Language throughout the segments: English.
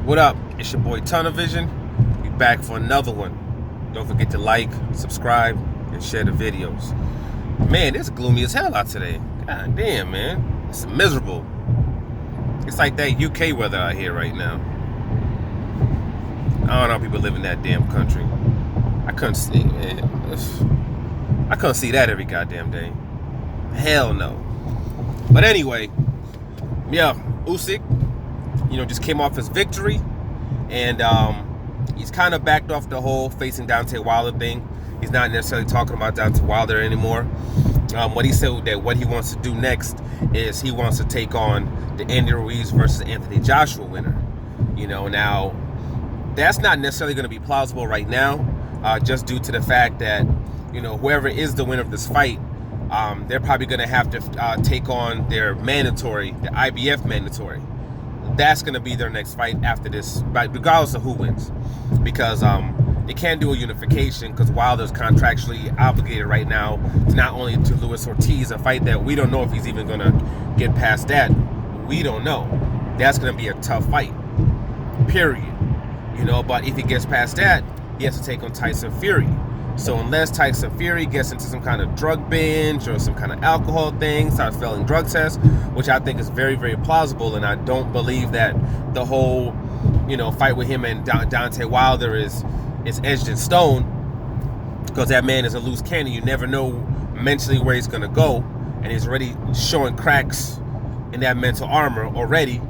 What up? It's your boy Tunnel Vision. We back for another one. Don't forget to like, subscribe, and share the videos. Man, it's gloomy as hell out today. God damn, man. It's miserable. It's like that UK weather out here right now. I don't know how people live in that damn country. I couldn't see, man. I couldn't see that every goddamn day. Hell no. But anyway, yeah, Usyk, just came off his victory, and he's kind of backed off the whole facing Deontay Wilder thing. He's not necessarily talking about Deontay Wilder anymore. What he said that what he wants to do next is he wants to take on the Andy Ruiz versus Anthony Joshua winner. Now that's not necessarily going to be plausible right now, just due to the fact that whoever is the winner of this fight, they're probably going to have to take on their mandatory, the IBF mandatory. That's going to be their next fight after this, regardless of who wins, because they can't do a unification because Wilder's contractually obligated right now to not only to Luis Ortiz, a fight that we don't know if he's even going to get past that. We don't know. That's going to be a tough fight, period. But if he gets past that, he has to take on Tyson Fury. So unless Tyson Fury gets into some kind of drug binge or some kind of alcohol thing, starts failing drug tests, which I think is very, very plausible, and I don't believe that the whole, fight with him and Deontay Wilder is edged in stone, because that man is a loose cannon. You never know mentally where he's going to go, and he's already showing cracks in that mental armor already.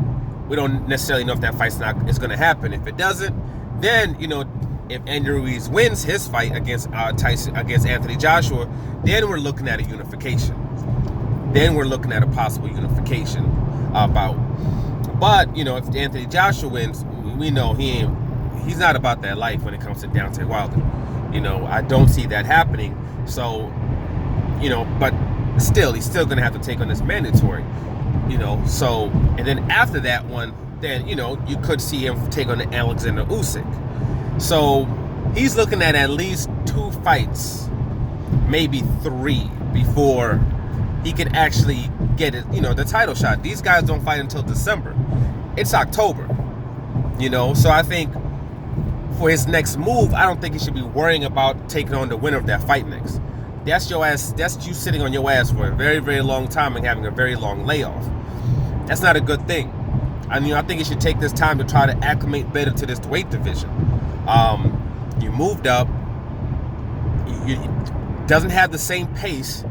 We don't necessarily know if that fight's is going to happen. If it doesn't, then, if Andy Ruiz wins his fight against Anthony Joshua, then we're looking at a unification. Then we're looking at a possible unification bout. But if Anthony Joshua wins, we know he's not about that life when it comes to Deontay Wilder. I don't see that happening. So, but still, he's still gonna have to take on this mandatory. So, and then after that one, then you could see him take on Alexander Usyk. So he's looking at least 2 fights, maybe 3, before he can actually get it, the title shot. These guys don't fight until December. It's October, So I think for his next move, I don't think he should be worrying about taking on the winner of that fight next. That's your ass. That's you sitting on your ass for a very, very long time and having a very long layoff. That's not a good thing. I think he should take this time to try to acclimate better to this weight division. You moved up. You doesn't have the same pace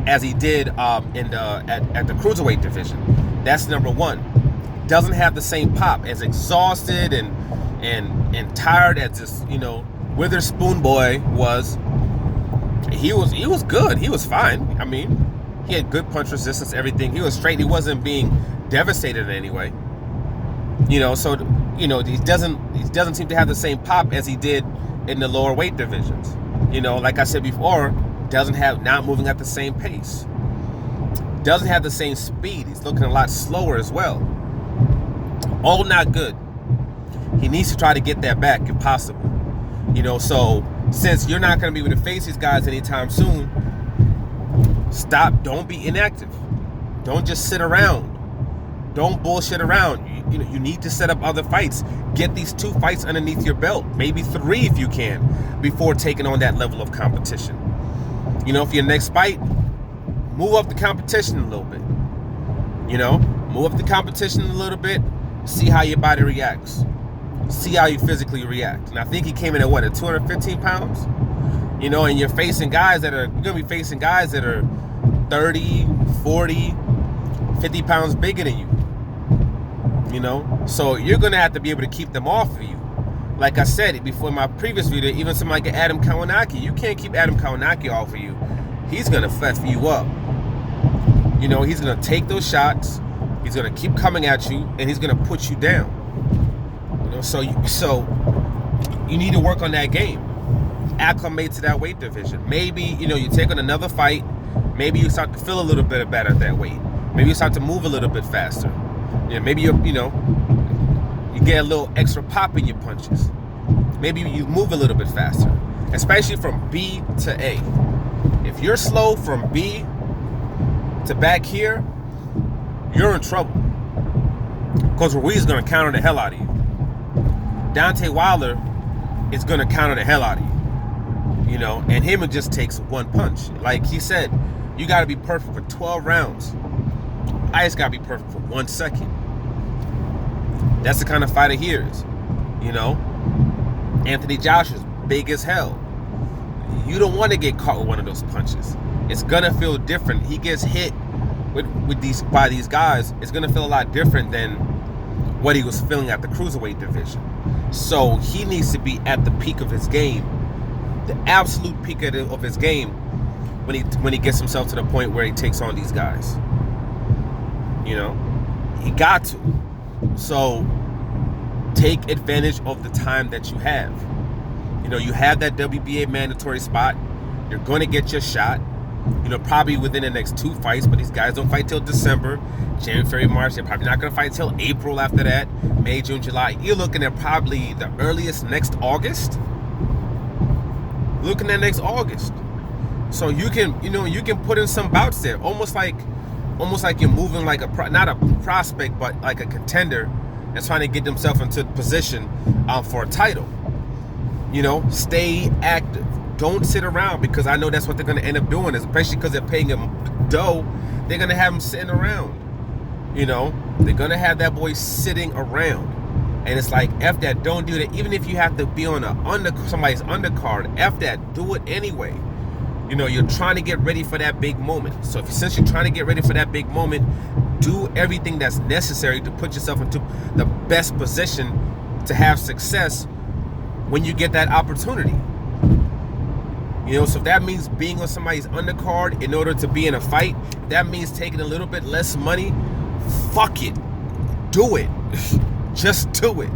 as he did at the cruiserweight division. That's number one. Doesn't have the same pop. As exhausted and tired as this Witherspoon boy was. He was good. He was fine. I mean, he had good punch resistance. Everything. He was straight. He wasn't being devastated in any way. So he doesn't seem to have the same pop as he did in the lower weight divisions. Like I said before, not moving at the same pace. Doesn't have the same speed. He's looking a lot slower as well. All not good. He needs to try to get that back if possible. So since you're not going to be able to face these guys anytime soon, stop. Don't be inactive. Don't just sit around. Don't bullshit around. You need to set up other fights. Get these 2 fights underneath your belt. Maybe 3 if you can, before taking on that level of competition. For your next fight, move up the competition a little bit. Move up the competition a little bit. See how your body reacts. See how you physically react. And I think he came in at 215 pounds? And you're facing guys that are, you're going to be facing guys that are 30, 40, 50 pounds bigger than you. So you're going to have to be able to keep them off of you. Like I said before in my previous video, even somebody like Adam Kawanaki, you can't keep Adam Kawanaki off of you. He's going to fess you up. He's going to take those shots. He's going to keep coming at you, and he's going to put you down. So you need to work on that game. Acclimate to that weight division. Maybe, you take on another fight. Maybe you start to feel a little bit better at that weight. Maybe you start to move a little bit faster. Maybe you get a little extra pop in your punches. Maybe you move a little bit faster, especially from B to A. If you're slow from B to back here, you're in trouble. Because Ruiz is going to counter the hell out of you. Deontay Wilder is going to counter the hell out of you. You know, and him, it just takes one punch. Like he said, you got to be perfect for 12 rounds. I just got to be perfect for 1 second. That's the kind of fighter he is. You know, Anthony Joshua's big as hell. You don't want to get caught with one of those punches. It's gonna feel different. He gets hit by these guys. It's gonna feel a lot different than what he was feeling at the cruiserweight division. So he needs to be at the peak of his game, the absolute peak of his game, when he gets himself to the point where he takes on these guys. You know, he got to. So take advantage of the time that you have. You know, you have that WBA mandatory spot. You're going to get your shot, you know, probably within the next 2 fights, but these guys don't fight till December, January, February, March. They're probably not going to fight till April after that, May, June, July. You're looking at probably the earliest next August. Looking at next August. So you can, you know, you can put in some bouts there, almost like you're moving like not a prospect, but like a contender that's trying to get themselves into position for a title. You know, stay active. Don't sit around, because I know that's what they're going to end up doing, especially because they're paying him dough. They're going to have him sitting around. You know, they're going to have that boy sitting around. And it's like, F that, don't do that. Even if you have to be on somebody's undercard, F that, do it anyway. You know, you're trying to get ready for that big moment. So since you're trying to get ready for that big moment, do everything that's necessary to put yourself into the best position to have success when you get that opportunity. You know, so if that means being on somebody's undercard in order to be in a fight, if that means taking a little bit less money, fuck it. Do it. Just do it.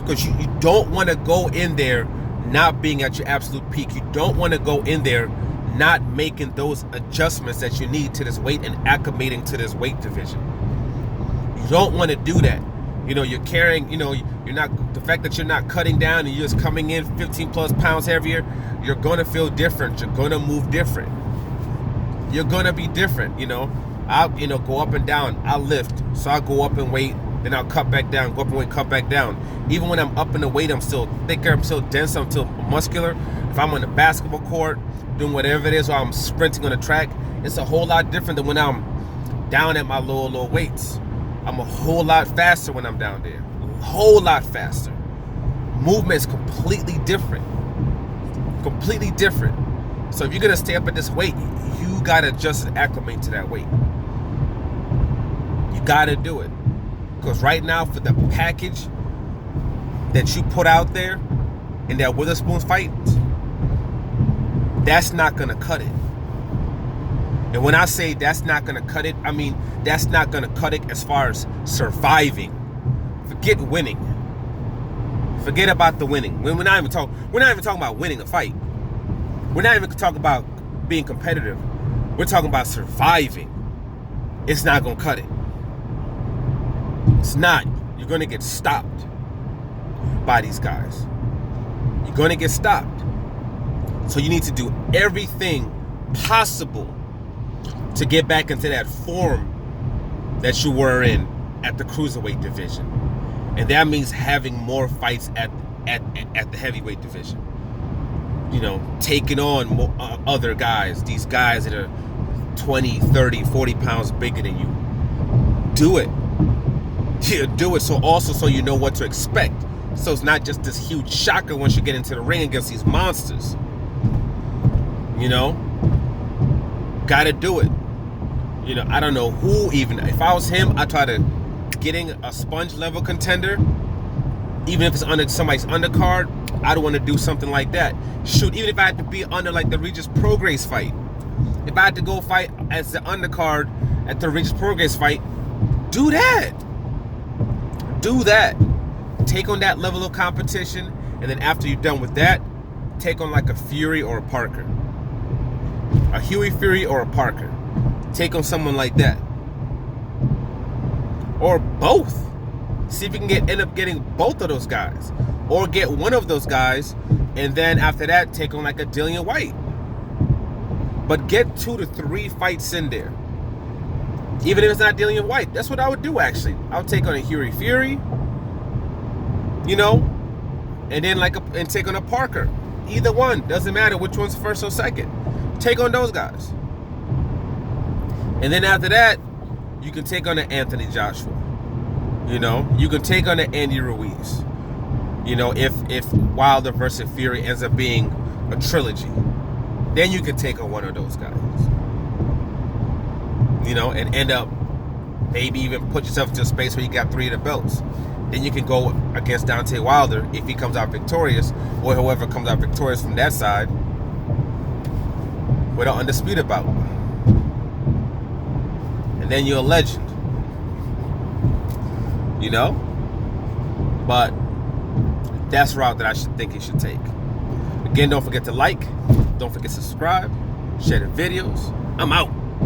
Because you don't want to go in there not being at your absolute peak. You don't want to go in there not making those adjustments that you need to this weight and acclimating to this weight division. You don't want to do that. You know, you're carrying, you know, you're not, the fact that you're not cutting down and you're just coming in 15 plus pounds heavier, you're going to feel different. You're going to move different. You're going to be different, you know. I'll, you know, go up and down. I'll lift. So I'll go up in weight, then I'll cut back down, go up in weight, cut back down. Even when I'm up in the weight, I'm still thicker, I'm still dense, I'm still muscular. If I'm on the basketball court, doing whatever it is, or I'm sprinting on the track, it's a whole lot different than when I'm down at my lower weights. I'm a whole lot faster when I'm down there. A whole lot faster. Movement is completely different. Completely different. So if you're going to stay up at this weight, you got to just acclimate to that weight. You got to do it. Because right now, for the package that you put out there in that Witherspoon fight, that's not going to cut it. And when I say that's not going to cut it, I mean that's not going to cut it as far as surviving. Forget winning. Forget about the winning. We're not even talking about winning a fight. We're not even talking about being competitive. We're talking about surviving. It's not going to cut it. It's not. You're going to get stopped by these guys. You're going to get stopped. So you need to do everything possible to get back into that form that you were in at the cruiserweight division. And that means having more fights at the heavyweight division. You know, taking on more, other guys, these guys that are 20, 30, 40 pounds bigger than you. Do it. Yeah, do it so you know what to expect. So it's not just this huge shocker once you get into the ring against these monsters. You know? Gotta do it. You know, I don't know who even. If I was him, I'd try to getting a sponge level contender. Even if it's under somebody's undercard, I'd want to do something like that. Shoot, even if I had to be under like the Regis Prograis fight. If I had to go fight as the undercard at the Regis Prograis fight, do that. Do that. Take on that level of competition, and then after you're done with that, take on like a Fury or a Parker. A Huey Fury or a Parker. Take on someone like that. Or both. See if you can end up getting both of those guys. Or get one of those guys, and then after that, take on like a Dillian White. But get 2 to 3 fights in there. Even if it's not Dillian White. That's what I would do, actually. I would take on a Huey Fury. You know, and then and take on a Parker. Either one, doesn't matter which one's first or second. Take on those guys, and then after that, you can take on an Anthony Joshua. You know, you can take on an Andy Ruiz. You know, if Wilder versus Fury ends up being a trilogy, then you can take on one of those guys. You know, and end up maybe even put yourself into a space where you got 3 of the belts. Then you can go against Deontay Wilder if he comes out victorious, or whoever comes out victorious from that side with an undisputed bout. And then you're a legend. You know? But that's the route that I think you should take. Again, don't forget to like, don't forget to subscribe, share the videos. I'm out.